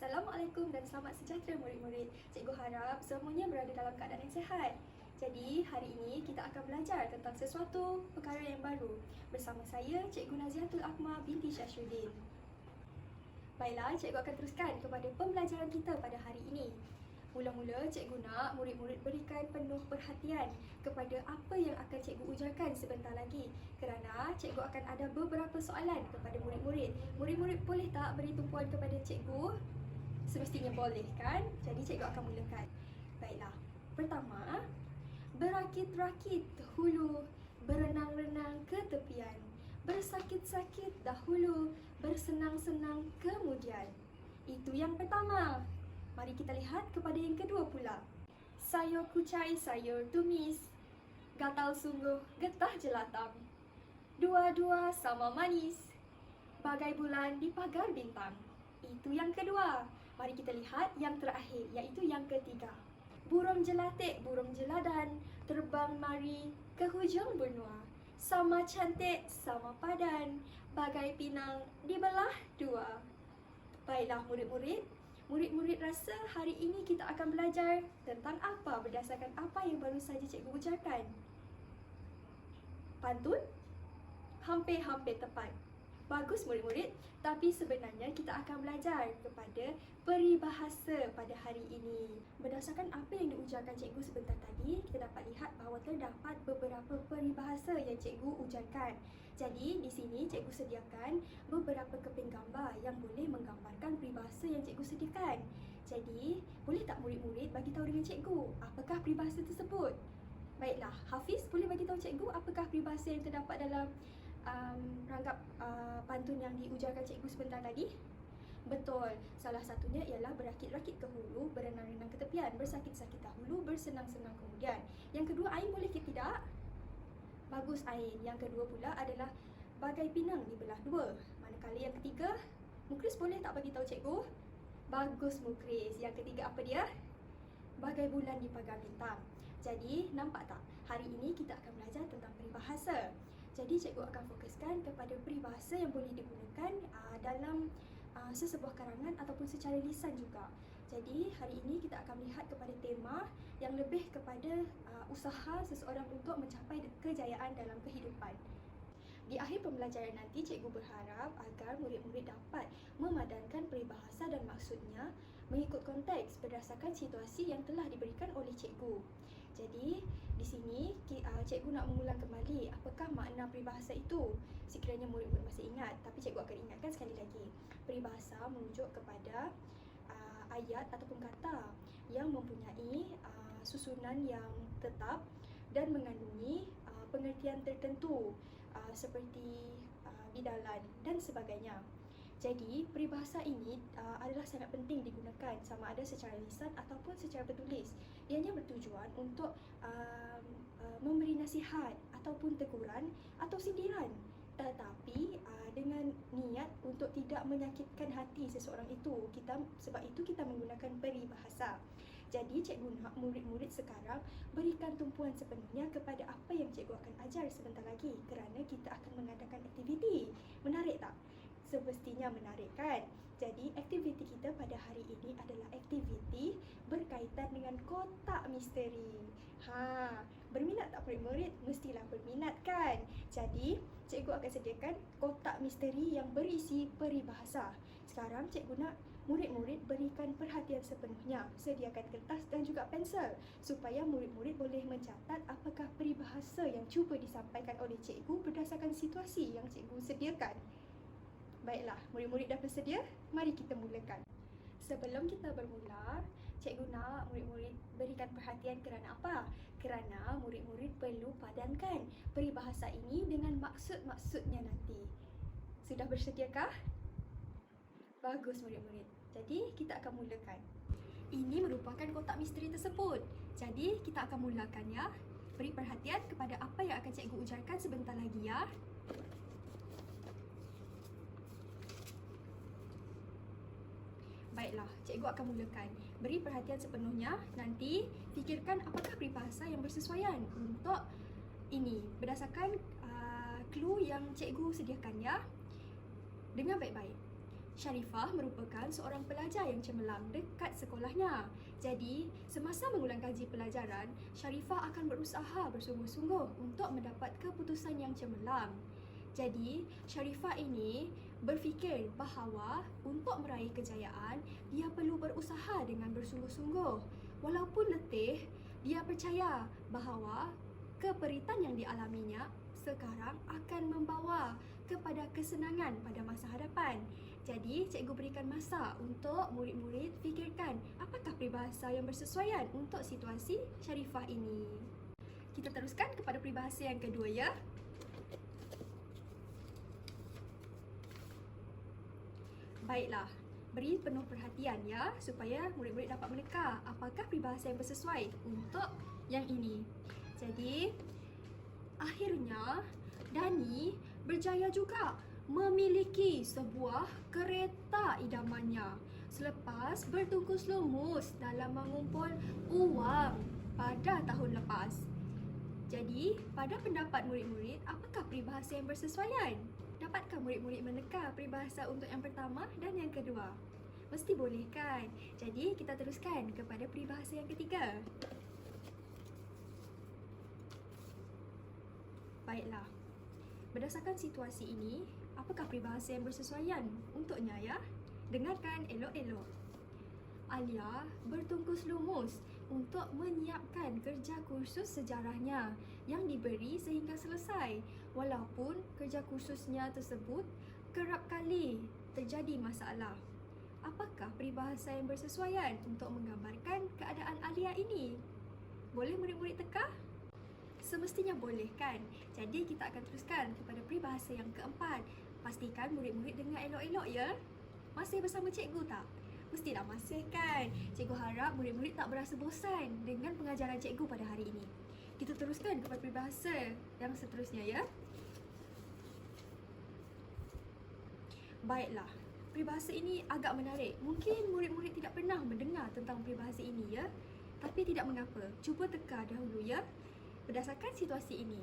Assalamualaikum dan selamat sejahtera murid-murid. Cikgu harap semuanya berada dalam keadaan yang sihat. Jadi, hari ini kita akan belajar tentang sesuatu perkara yang baru bersama saya, Cikgu Naziatul Akmal binti Syashuddin. Baiklah, cikgu akan teruskan kepada pembelajaran kita pada hari ini. Mula-mula, cikgu nak murid-murid berikan penuh perhatian kepada apa yang akan cikgu ujarkan sebentar lagi. Kerana cikgu akan ada beberapa soalan kepada murid-murid. Murid-murid boleh tak beri tumpuan kepada cikgu? Semestinya boleh kan? Jadi cikgu akan mulakan. Baiklah, pertama, berakit-rakit hulu, berenang-renang ke tepian, bersakit-sakit dahulu, bersenang-senang kemudian. Itu yang pertama. Mari kita lihat kepada yang kedua pula. Sayur kucai, sayur tumis, gatal sungguh, getah jelatang. Dua-dua sama manis, bagai bulan di pagar bintang. Itu yang kedua. Mari kita lihat yang terakhir, iaitu yang ketiga. Burung jelatik, burung jeladan, terbang mari ke hujung benua. Sama cantik, sama padan, bagai pinang dibelah dua. Baiklah murid-murid, murid-murid rasa hari ini kita akan belajar tentang apa berdasarkan apa yang baru saja cikgu ujarkan? Pantun? Hampir-hampir tepat. Bagus murid-murid, tapi sebenarnya kita akan belajar kepada peribahasa pada hari ini. Berdasarkan apa yang diujarkan cikgu sebentar tadi, kita dapat lihat bahawa terdapat beberapa peribahasa yang cikgu ujarkan. Jadi di sini cikgu sediakan beberapa keping gambar yang boleh menggambarkan peribahasa yang cikgu sediakan. Jadi, boleh tak murid-murid bagi tahu dengan cikgu apakah peribahasa tersebut? Baiklah, Hafiz boleh bagi tahu cikgu apakah peribahasa yang terdapat dalam rangkap pantun yang diujarkan cikgu sebentar tadi? Betul, salah satunya ialah berakit-rakit ke hulu, berenang-renang ke tepian, bersakit-sakit dahulu, bersenang-senang kemudian. Yang kedua, Ain boleh ke tidak? Bagus Ain. Yang kedua pula adalah bagai pinang dibelah dua. Manakala yang ketiga, Mukris boleh tak bagi tahu cikgu? Bagus Mukris. Yang ketiga apa dia? Bagai bulan di pagar bintang. Jadi, nampak tak? Hari ini kita akan belajar tentang peribahasa. Jadi, cikgu akan fokuskan kepada peribahasa yang boleh digunakan dalam sesebuah karangan ataupun secara lisan juga. Jadi, hari ini kita akan melihat kepada tema yang lebih kepada usaha seseorang untuk mencapai kejayaan dalam kehidupan. Di akhir pembelajaran nanti, cikgu berharap agar murid-murid dapat memadankan peribahasa dan maksudnya mengikut konteks berdasarkan situasi yang telah diberikan oleh cikgu. Jadi, di sini cikgu nak mengulang kembali apakah makna peribahasa itu. Sekiranya murid-murid masih ingat, tapi cikgu akan ingatkan sekali lagi. Peribahasa merujuk kepada ayat ataupun kata yang mempunyai susunan yang tetap dan mengandungi pengertian tertentu seperti bidalan dan sebagainya. Jadi, peribahasa ini adalah sangat penting digunakan sama ada secara lisan ataupun secara bertulis. Ianya bertujuan untuk memberi nasihat ataupun teguran atau sindiran, tetapi dengan niat untuk tidak menyakitkan hati seseorang itu. Sebab itu kita menggunakan peribahasa. Jadi cikgu nak murid-murid sekarang berikan tumpuan sepenuhnya kepada apa yang cikgu akan ajar sebentar lagi, kerana kita akan mengadakan aktiviti. Menarik tak? Semestinya menarik kan? Jadi aktiviti kita pada hari ini adalah aktiviti berkaitan dengan kotak misteri. Berminat tak murid-murid? Mestilah berminat kan? Jadi cikgu akan sediakan kotak misteri yang berisi peribahasa. Sekarang cikgu nak murid-murid berikan perhatian sepenuhnya. Sediakan kertas dan juga pensel supaya murid-murid boleh mencatat apakah peribahasa yang cuba disampaikan oleh cikgu berdasarkan situasi yang cikgu sediakan. Baiklah, murid-murid dah bersedia? Mari kita mulakan. Sebelum kita bermula, cikgu nak murid-murid berikan perhatian kerana apa? Kerana murid-murid perlu padankan peribahasa ini dengan maksud-maksudnya nanti. Sudah bersediakah? Bagus murid-murid. Jadi, kita akan mulakan. Ini merupakan kotak misteri tersebut. Jadi, kita akan mulakan ya. Beri perhatian kepada apa yang akan cikgu ujarkan sebentar lagi ya. Baiklah, cikgu akan mulakan. Beri perhatian sepenuhnya. Nanti, fikirkan apakah peribahasa yang bersesuaian untuk ini. Berdasarkan clue yang cikgu sediakan ya. Dengar baik-baik. Syarifah merupakan seorang pelajar yang cemerlang dekat sekolahnya. Jadi, semasa mengulang kaji pelajaran, Syarifah akan berusaha bersungguh-sungguh untuk mendapat keputusan yang cemerlang. Jadi, Syarifah ini berfikir bahawa untuk meraih kejayaan, dia perlu berusaha dengan bersungguh-sungguh. Walaupun letih, dia percaya bahawa keperitan yang dialaminya sekarang akan membawa kepada kesenangan pada masa hadapan. Jadi, cikgu berikan masa untuk murid-murid fikirkan apakah peribahasa yang bersesuaian untuk situasi Syarifah ini. Kita teruskan kepada peribahasa yang kedua ya. Baiklah, beri penuh perhatian ya supaya murid-murid dapat meneka apakah peribahasa yang bersesuai untuk yang ini. Jadi, akhirnya Dani berjaya juga memiliki sebuah kereta idamannya selepas bertungkus lumus dalam mengumpul uang pada tahun lepas. Jadi, pada pendapat murid-murid, apakah peribahasa yang bersesuaian? Dapatkah murid-murid meneka peribahasa untuk yang pertama dan yang kedua? Mesti boleh kan? Jadi, kita teruskan kepada peribahasa yang ketiga. Baiklah, berdasarkan situasi ini, apakah peribahasa yang bersesuaian untuknya ya? Dengarkan elok-elok. Alia bertungkus lumus untuk menyiapkan kerja kursus sejarahnya yang diberi sehingga selesai, walaupun kerja kursusnya tersebut kerap kali terjadi masalah. Apakah peribahasa yang bersesuaian untuk menggambarkan keadaan Alia ini? Boleh murid-murid teka? Semestinya boleh kan? Jadi kita akan teruskan kepada peribahasa yang keempat. Pastikan murid-murid dengar elok-elok ya. Masih bersama cikgu tak? Mestilah masih kan? Cikgu harap murid-murid tak berasa bosan dengan pengajaran cikgu pada hari ini. Kita teruskan kepada peribahasa yang seterusnya ya. Baiklah, peribahasa ini agak menarik. Mungkin murid-murid tidak pernah mendengar tentang peribahasa ini ya. Tapi tidak mengapa, cuba teka dahulu ya. Berdasarkan situasi ini,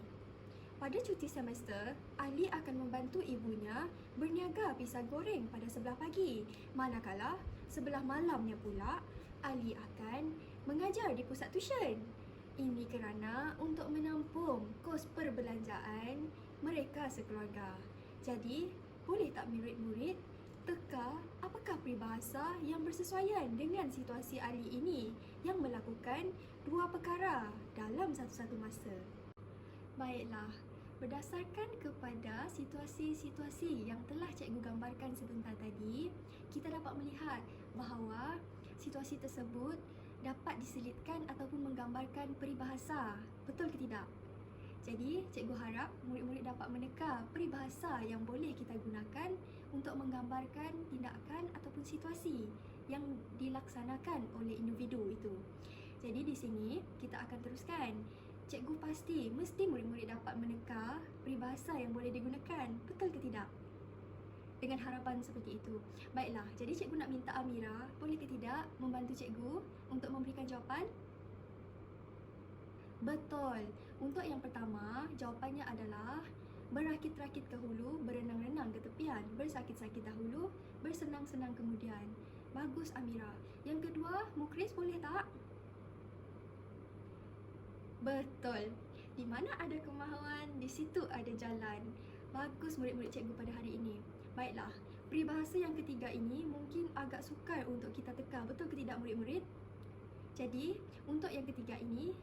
pada cuti semester, Ali akan membantu ibunya berniaga pisang goreng pada sebelah pagi. Manakala, sebelah malamnya pula, Ali akan mengajar di pusat tuition. Ini kerana untuk menampung kos perbelanjaan mereka sekeluarga. Jadi, boleh tak murid-murid teka apakah peribahasa yang bersesuaian dengan situasi Ali ini yang melakukan dua perkara dalam satu-satu masa? Baiklah, berdasarkan kepada situasi-situasi yang telah cikgu gambarkan sebentar tadi, kita dapat melihat bahawa situasi tersebut dapat diselitkan ataupun menggambarkan peribahasa. Betul ke tidak? Jadi, cikgu harap murid-murid dapat meneka peribahasa yang boleh kita gunakan untuk menggambarkan tindakan ataupun situasi yang dilaksanakan oleh individu itu. Jadi di sini kita akan teruskan. Cikgu pasti mesti murid-murid dapat meneka peribahasa yang boleh digunakan. Betul ke tidak? Dengan harapan seperti itu. Baiklah, jadi cikgu nak minta Amira, boleh ke tidak membantu cikgu untuk memberikan jawapan? Betul. Untuk yang pertama, jawapannya adalah berakit-rakit ke hulu, berenang-renang ke tepian, bersakit-sakit dahulu, bersenang-senang kemudian. Bagus Amira. Yang kedua, Mukris boleh tak? Betul. Di mana ada kemahuan, di situ ada jalan. Bagus murid-murid cikgu pada hari ini. Baiklah, peribahasa yang ketiga ini mungkin agak sukar untuk kita teka. Betul ke tidak murid-murid? Jadi, untuk yang ketiga ini,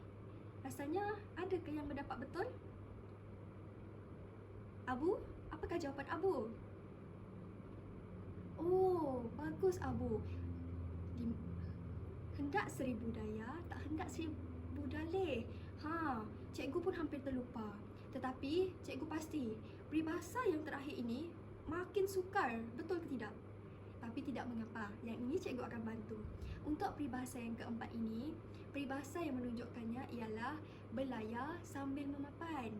rasanya adakah yang mendapat betul? Abu, apakah jawapan Abu? Oh, bagus Abu. Hendak seribu daya, tak hendak seribu dalih. Cikgu pun hampir terlupa. Tetapi, cikgu pasti peribahasa yang terakhir ini makin sukar. Betul ke tidak? Tapi tidak mengapa, yang ini cikgu akan bantu. Untuk peribahasa yang keempat ini, peribahasa yang menunjukkannya ialah berlayar sambil memapan.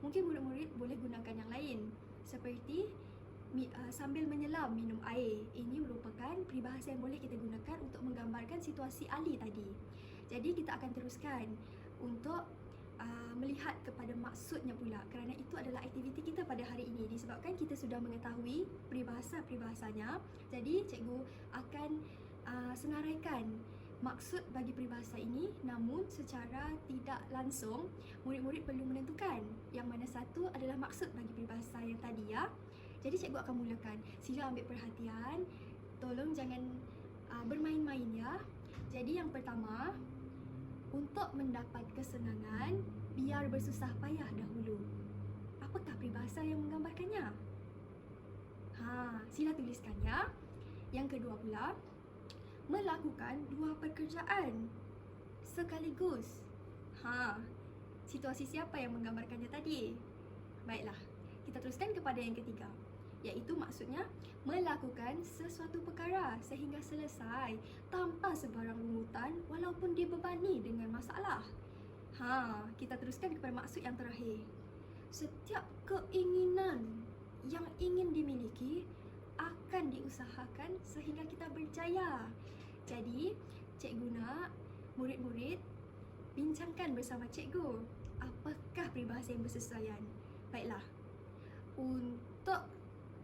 Mungkin murid-murid boleh gunakan yang lain, seperti sambil menyelam minum air. Ini merupakan peribahasa yang boleh kita gunakan untuk menggambarkan situasi Ali tadi. Jadi kita akan teruskan untuk melihat kepada maksudnya pula, kerana itu adalah aktiviti kita pada hari ini. Disebabkan kita sudah mengetahui peribahasa-peribahasanya, jadi cikgu akan senaraikan maksud bagi peribahasa ini, namun secara tidak langsung murid-murid perlu menentukan yang mana satu adalah maksud bagi peribahasa yang tadi ya. Jadi cikgu akan mulakan. Sila ambil perhatian, tolong jangan bermain-main ya. Jadi yang pertama, untuk mendapat kesenangan, biar bersusah payah dahulu. Apakah peribahasa yang menggambarkannya? Sila tuliskan ya. Yang kedua pula, melakukan dua pekerjaan sekaligus. Situasi siapa yang menggambarkannya tadi? Baiklah, kita teruskan kepada yang ketiga, iaitu maksudnya melakukan sesuatu perkara sehingga selesai tanpa sebarang rungutan walaupun dibebani dengan masalah. Kita teruskan kepada maksud yang terakhir. Setiap keinginan yang ingin dimiliki akan diusahakan sehingga kita berjaya. Jadi, cikgu nak murid-murid bincangkan bersama cikgu apakah peribahasa yang bersesuaian. Baiklah, untuk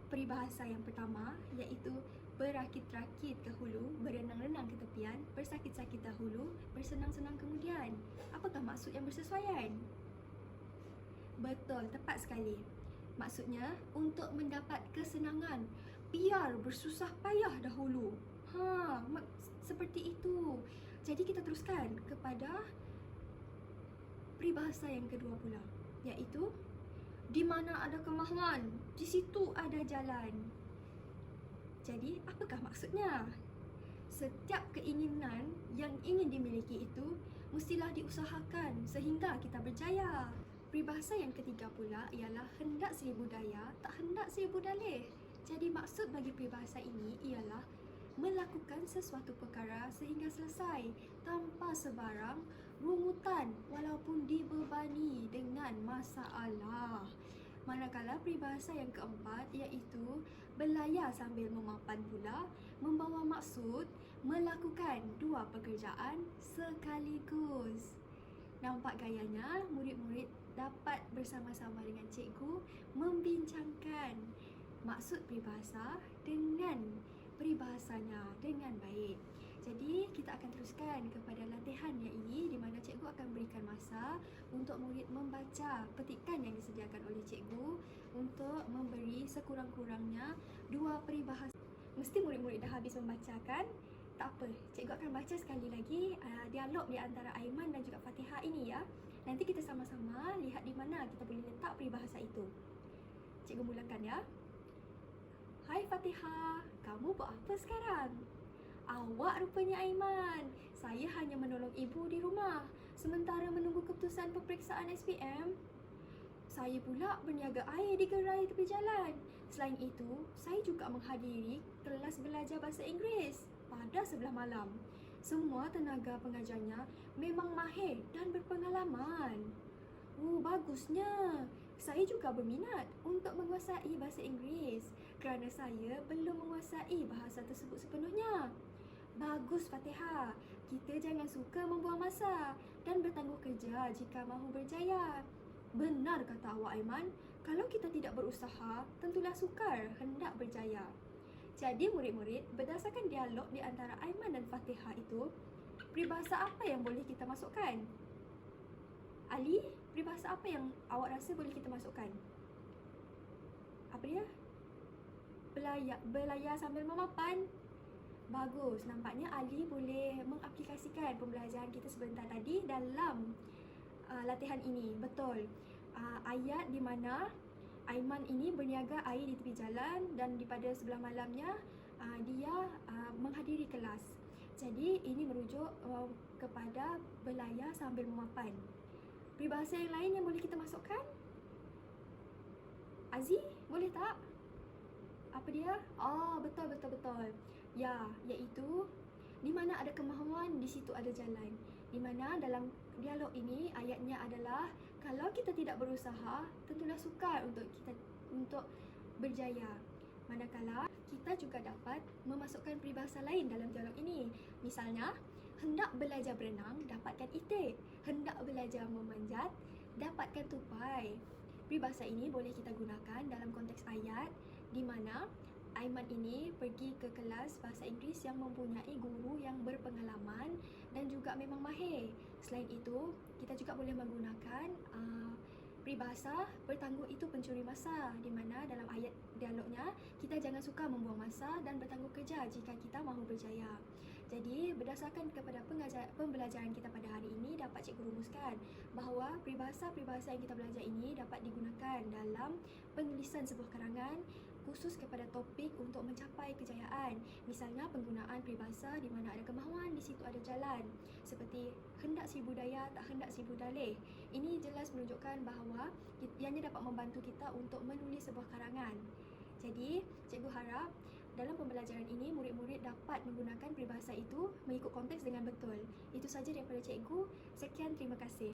peribahasa yang pertama, iaitu berakit-rakit ke hulu, berenang-renang ke tepian, bersakit-sakit dahulu, bersenang-senang kemudian. Apakah maksud yang bersesuaian? Betul, tepat sekali. Maksudnya, untuk mendapat kesenangan, biar bersusah payah dahulu. Seperti itu. Jadi kita teruskan kepada peribahasa yang kedua pula, iaitu di mana ada kemahuan, di situ ada jalan. Jadi apakah maksudnya? Setiap keinginan yang ingin dimiliki itu mestilah diusahakan sehingga kita berjaya. Peribahasa yang ketiga pula ialah hendak seribu daya, tak hendak seribu dalih. Jadi maksud bagi peribahasa ini ialah melakukan sesuatu perkara sehingga selesai tanpa sebarang rungutan walaupun dibebani dengan masalah. Manakala peribahasa yang keempat, iaitu berlayar sambil memapan pula, membawa maksud melakukan dua pekerjaan sekaligus. Nampak gayanya, murid-murid dapat bersama-sama dengan cikgu membincangkan maksud peribahasa dengan peribahasanya dengan baik. Jadi kita akan teruskan kepada latihan yang ini, di mana cikgu akan berikan masa untuk murid membaca petikan yang disediakan oleh cikgu untuk memberi sekurang-kurangnya dua peribahasa. Mesti murid-murid dah habis membacakan. Tak apa, cikgu akan baca sekali lagi dialog di antara Aiman dan juga Fatihah ini ya. Nanti kita sama-sama lihat di mana kita boleh letak peribahasa itu. Cikgu mulakan ya. Hai Fatihah, kamu buat apa sekarang? Awak rupanya Aiman. Saya hanya menolong ibu di rumah sementara menunggu keputusan peperiksaan SPM. Saya pula berniaga air di gerai tepi jalan. Selain itu, saya juga menghadiri kelas belajar bahasa Inggeris pada sebelah malam. Semua tenaga pengajarnya memang mahir dan berpengalaman. Bagusnya. Saya juga berminat untuk menguasai bahasa Inggeris kerana saya belum menguasai bahasa tersebut sepenuhnya. Bagus Fatihah, kita jangan suka membuang masa dan bertangguh kerja jika mahu berjaya. Benar kata awak Aiman, kalau kita tidak berusaha, tentulah sukar hendak berjaya. Jadi murid-murid, berdasarkan dialog di antara Aiman dan Fatihah itu, peribahasa apa yang boleh kita masukkan? Ali, peribahasa apa yang awak rasa boleh kita masukkan? Apa dia? Berlayar sambil memapan. Bagus, nampaknya Ali boleh mengaplikasikan pembelajaran kita sebentar tadi dalam latihan ini. Betul. Ayat di mana Aiman ini berniaga air di tepi jalan dan pada sebelah malamnya dia menghadiri kelas. Jadi ini merujuk kepada berlayar sambil memapan. Peribahasa yang lain yang boleh kita masukkan? Aziz, boleh tak? Apa dia? Betul. Ya, iaitu di mana ada kemahuan, di situ ada jalan. Di mana dalam dialog ini ayatnya adalah kalau kita tidak berusaha, tentulah sukar untuk berjaya. Manakala kita juga dapat memasukkan peribahasa lain dalam dialog ini. Misalnya, Hendak belajar berenang, dapatkan itik. Hendak belajar memanjat, dapatkan tupai. Peribahasa ini boleh kita gunakan dalam konteks ayat di mana Aiman ini pergi ke kelas bahasa Inggeris yang mempunyai guru yang berpengalaman dan juga memang mahir. Selain itu, kita juga boleh menggunakan peribahasa bertangguh itu pencuri masa, di mana dalam ayat dialognya kita jangan suka membuang masa dan bertangguh kerja jika kita mahu berjaya. Jadi berdasarkan kepada pembelajaran kita pada hari ini, dapat cikgu rumuskan bahawa peribahasa-peribahasa yang kita belajar ini dapat digunakan dalam penulisan sebuah karangan khusus kepada topik untuk mencapai kejayaan. Misalnya penggunaan peribahasa di mana ada kemahuan, di situ ada jalan. Seperti hendak seribu daya, tak hendak seribu dalih. Ini jelas menunjukkan bahawa ianya dapat membantu kita untuk menulis sebuah karangan. Jadi, cikgu harap dalam pembelajaran ini murid-murid dapat menggunakan peribahasa itu mengikut konteks dengan betul. Itu saja daripada cikgu. Sekian, terima kasih.